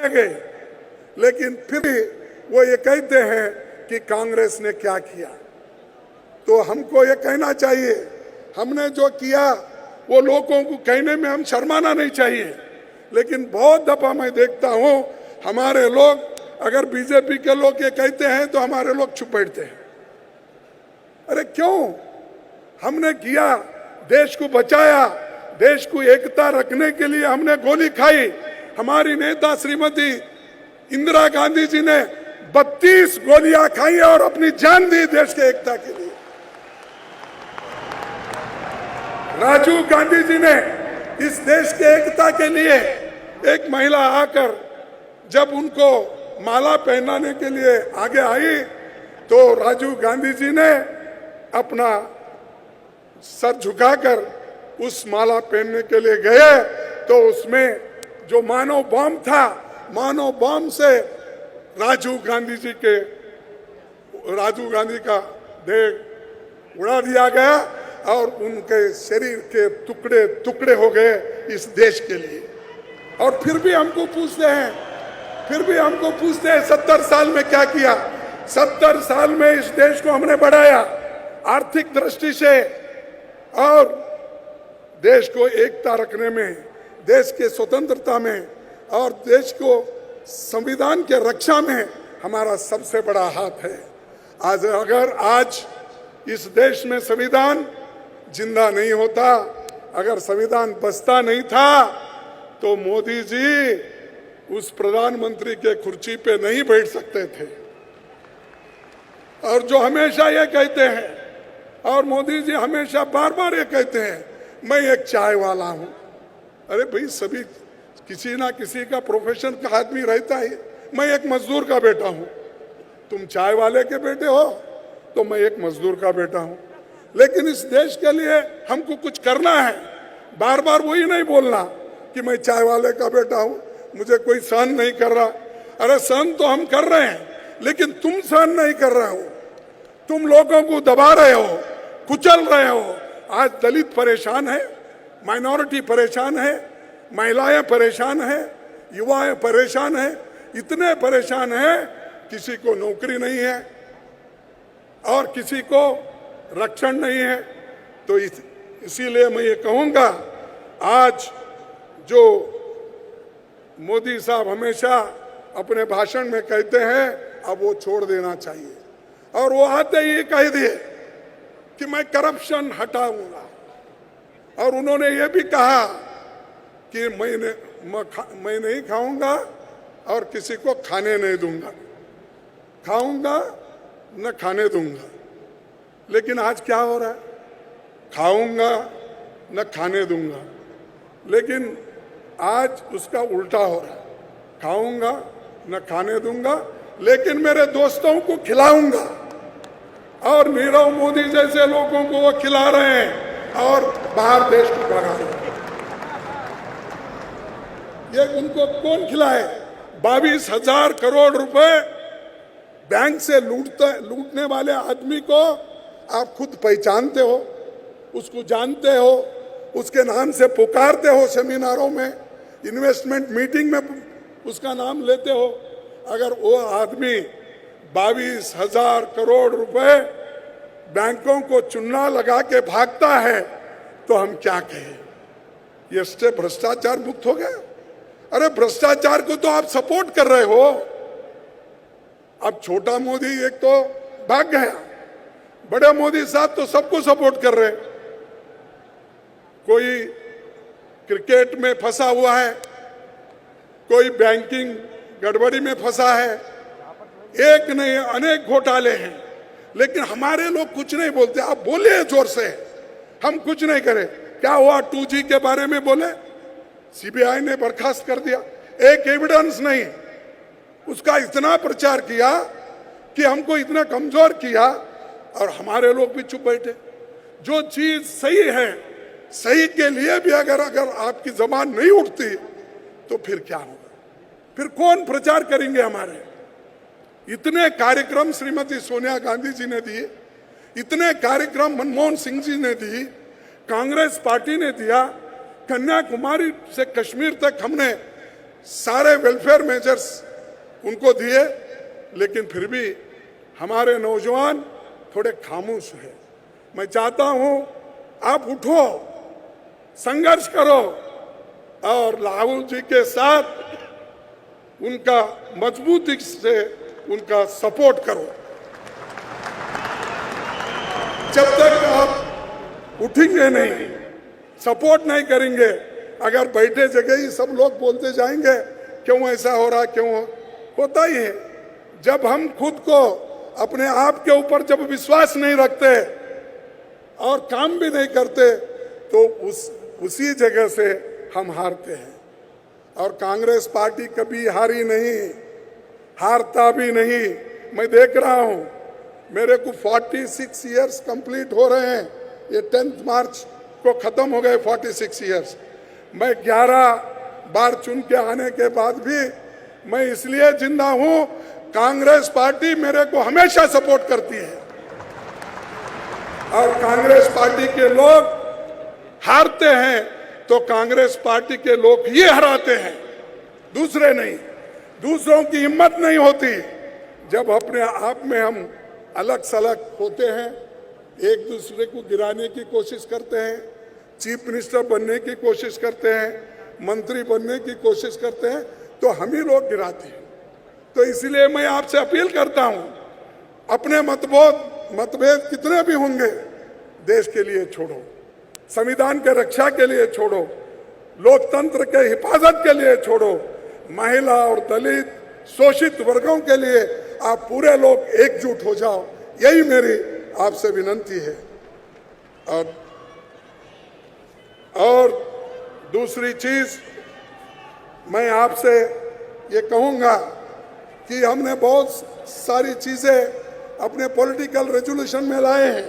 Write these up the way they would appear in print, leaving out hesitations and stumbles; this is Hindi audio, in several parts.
गए, लेकिन फिर भी वो ये कहते हैं कि कांग्रेस ने क्या किया। तो हमको ये कहना चाहिए, हमने जो किया वो लोगों को कहने में हम शर्माना नहीं चाहिए। लेकिन बहुत दफा मैं देखता हूं हमारे लोग, अगर बीजेपी के लोग ये कहते हैं तो हमारे लोग चुप बैठते हैं। अरे क्यों? हमने किया, देश को बचाया, देश को एकता रखने के लिए हमने गोली खाई। हमारी नेता श्रीमती इंदिरा गांधी जी ने 32 गोलियां खाई और अपनी जान दी देश के एकता के लिए। राजीव गांधी जी ने इस देश के एकता के लिए, एक महिला आकर जब उनको माला पहनाने के लिए आगे आई तो राजीव गांधी जी ने अपना सर झुकाकर उस माला पहनने के लिए गए तो उसमें जो मानव बम था, मानव बम से राजीव गांधी का देह उड़ा दिया गया और उनके शरीर के टुकड़े टुकड़े हो गए इस देश के लिए। और फिर भी हमको पूछते हैं 70 साल में क्या किया। 70 साल में इस देश को हमने बढ़ाया आर्थिक दृष्टि से, और देश को एकता रखने में, देश के स्वतंत्रता में और देश को संविधान के रक्षा में हमारा सबसे बड़ा हाथ है। आज इस देश में संविधान जिंदा नहीं होता, अगर संविधान बचता नहीं था तो मोदी जी उस प्रधानमंत्री के कुर्सी पे नहीं बैठ सकते थे। और जो हमेशा ये कहते हैं, और मोदी जी हमेशा बार बार ये कहते हैं, मैं एक चाय वाला हूं। अरे भाई, सभी किसी ना किसी का प्रोफेशन का आदमी रहता है। मैं एक मजदूर का बेटा हूं, तुम चाय वाले के बेटे हो तो मैं एक मजदूर का बेटा हूं। लेकिन इस देश के लिए हमको कुछ करना है। बार बार वही नहीं बोलना कि मैं चाय वाले का बेटा हूं, मुझे कोई सहन नहीं कर रहा। अरे सहन तो हम कर रहे हैं, लेकिन तुम सहन नहीं कर रहे हो। तुम लोगों को दबा रहे हो, कुचल रहे हो। आज दलित परेशान है, माइनॉरिटी परेशान है, महिलाएं परेशान है, युवाएं परेशान है, इतने परेशान है, किसी को नौकरी नहीं है और किसी को रक्षण नहीं है। तो इसीलिए मैं ये कहूंगा, आज जो मोदी साहब हमेशा अपने भाषण में कहते हैं, अब वो छोड़ देना चाहिए। और वो आते ही कह दिए कि मैं करप्शन हटाऊंगा, और उन्होंने ये भी कहा कि मैं नहीं खाऊंगा और किसी को खाने नहीं दूंगा, खाऊंगा न खाने दूंगा। लेकिन आज क्या हो रहा है? खाऊंगा न खाने दूंगा, लेकिन आज उसका उल्टा हो रहा है। खाऊंगा न खाने दूंगा, लेकिन मेरे दोस्तों को खिलाऊंगा। और नीरव मोदी जैसे लोगों को वो खिला रहे हैं और बाहर देश को भगा रहे हैं। ये उनको कौन खिलाए? 22,000 करोड़ रुपए बैंक से लूटने वाले आदमी को आप खुद पहचानते हो, उसको जानते हो, उसके नाम से पुकारते हो, सेमिनारों में, इन्वेस्टमेंट मीटिंग में उसका नाम लेते हो। अगर वो आदमी 22,000 करोड़ रुपए बैंकों को चुन्ना लगा के भागता है तो हम क्या कहें? ये स्टेप भ्रष्टाचार मुक्त हो गया। अरे भ्रष्टाचार को तो आप सपोर्ट कर रहे हो। अब छोटा मोदी एक तो भाग गया, बड़े मोदी साहब तो सबको सपोर्ट कर रहे। कोई क्रिकेट में फंसा हुआ है, कोई बैंकिंग गड़बड़ी में फंसा है, एक नहीं अनेक घोटाले हैं, लेकिन हमारे लोग कुछ नहीं बोलते। आप बोलिए जोर से, हम कुछ नहीं करें। क्या हुआ? 2G के बारे में बोले, सीबीआई ने बर्खास्त कर दिया, एक एविडेंस नहीं। उसका इतना प्रचार किया कि हमको इतना कमजोर किया और हमारे लोग भी चुप बैठे। जो चीज सही है, सही के लिए भी अगर आपकी जबान नहीं उठती तो फिर क्या होगा? फिर कौन प्रचार करेंगे हमारे? इतने कार्यक्रम श्रीमती सोनिया गांधी जी ने दिए, इतने कार्यक्रम मनमोहन सिंह जी ने दी, कांग्रेस पार्टी ने दिया, कन्याकुमारी से कश्मीर तक हमने सारे वेलफेयर मेजर्स उनको दिए, लेकिन फिर भी हमारे नौजवान थोड़े खामोश हैं। मैं चाहता हूं आप उठो, संघर्ष करो और राहुल जी के साथ उनका मजबूती से उनका सपोर्ट करो। जब तक आप उठेंगे नहीं, सपोर्ट नहीं करेंगे, अगर बैठे जगह ही सब लोग बोलते जाएंगे क्यों ऐसा हो रहा, क्यों होता ही है। जब हम खुद को अपने आप के ऊपर जब विश्वास नहीं रखते और काम भी नहीं करते तो उसी जगह से हम हारते हैं। और कांग्रेस पार्टी कभी हारी नहीं, हारता भी नहीं। मैं देख रहा हूं, मेरे को 46 इयर्स कंप्लीट हो रहे हैं, ये 10 मार्च को खत्म हो गए 46 इयर्स। मैं 11 बार चुन के आने के बाद भी मैं इसलिए जिंदा हूं, कांग्रेस पार्टी मेरे को हमेशा सपोर्ट करती है और कांग्रेस पार्टी के लोग हारते हैं तो कांग्रेस पार्टी के लोग ही हराते हैं, दूसरे नहीं। दूसरों की हिम्मत नहीं होती। जब अपने आप में हम अलग सलग होते हैं, एक दूसरे को गिराने की कोशिश करते हैं, चीफ मिनिस्टर बनने की कोशिश करते हैं, मंत्री बनने की कोशिश करते हैं, तो हम ही लोग गिराते हैं। तो इसलिए मैं आपसे अपील करता हूं, अपने मतभेद कितने भी होंगे, देश के लिए छोड़ो, संविधान के रक्षा के लिए छोड़ो, लोकतंत्र के हिफाजत के लिए छोड़ो, महिला और दलित शोषित वर्गों के लिए आप पूरे लोग एकजुट हो जाओ, यही मेरी आपसे विनती है। और दूसरी चीज मैं आपसे ये कहूंगा कि हमने बहुत सारी चीजें अपने पॉलिटिकल रेजोल्यूशन में लाए हैं।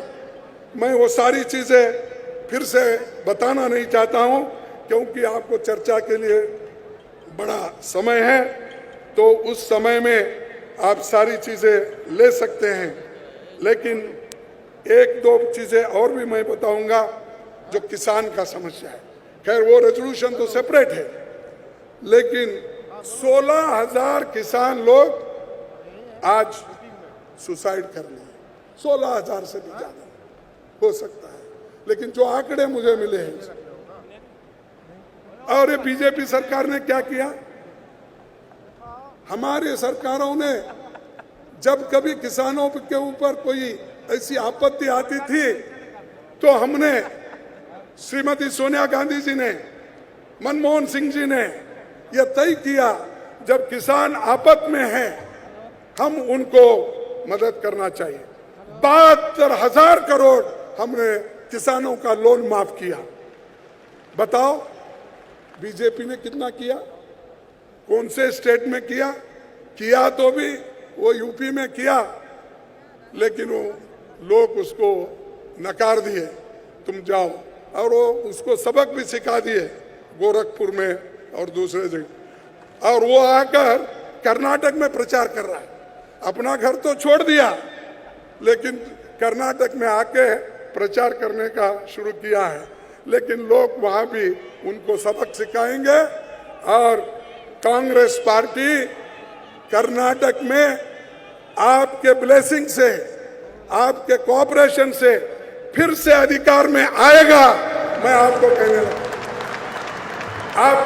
मैं वो सारी चीजें फिर से बताना नहीं चाहता हूं क्योंकि आपको चर्चा के लिए बड़ा समय है, तो उस समय में आप सारी चीजें ले सकते हैं। लेकिन एक दो चीजें और भी मैं बताऊंगा जो किसान का समस्या है। खैर वो रेजोल्यूशन तो सेपरेट है, लेकिन 16,000 किसान लोग आज सुसाइड कर लिए, 16,000 से भी ज्यादा हो सकता है, लेकिन जो आंकड़े मुझे मिले हैं। और ये बीजेपी सरकार ने क्या किया? हमारी सरकारों ने जब कभी किसानों के ऊपर कोई ऐसी आपत्ति आती थी तो हमने, श्रीमती सोनिया गांधी जी ने, मनमोहन सिंह जी ने यह तय किया, जब किसान आपत में हैं हम उनको मदद करना चाहिए। 72,000 करोड़ हमने किसानों का लोन माफ किया। बताओ बीजेपी ने कितना किया? कौन से स्टेट में किया? किया तो भी वो यूपी में किया, लेकिन वो लोग उसको नकार दिए, तुम जाओ, और वो उसको सबक भी सिखा दिए गोरखपुर में और दूसरे जगह। और वो आकर कर्नाटक में प्रचार कर रहा है। अपना घर तो छोड़ दिया, लेकिन कर्नाटक में आके प्रचार करने का शुरू किया है। लेकिन लोग वहां भी उनको सबक सिखाएंगे और कांग्रेस पार्टी कर्नाटक में आपके ब्लेसिंग से, आपके कोऑपरेशन से फिर से अधिकार में आएगा। मैं आपको कहने लगा, आप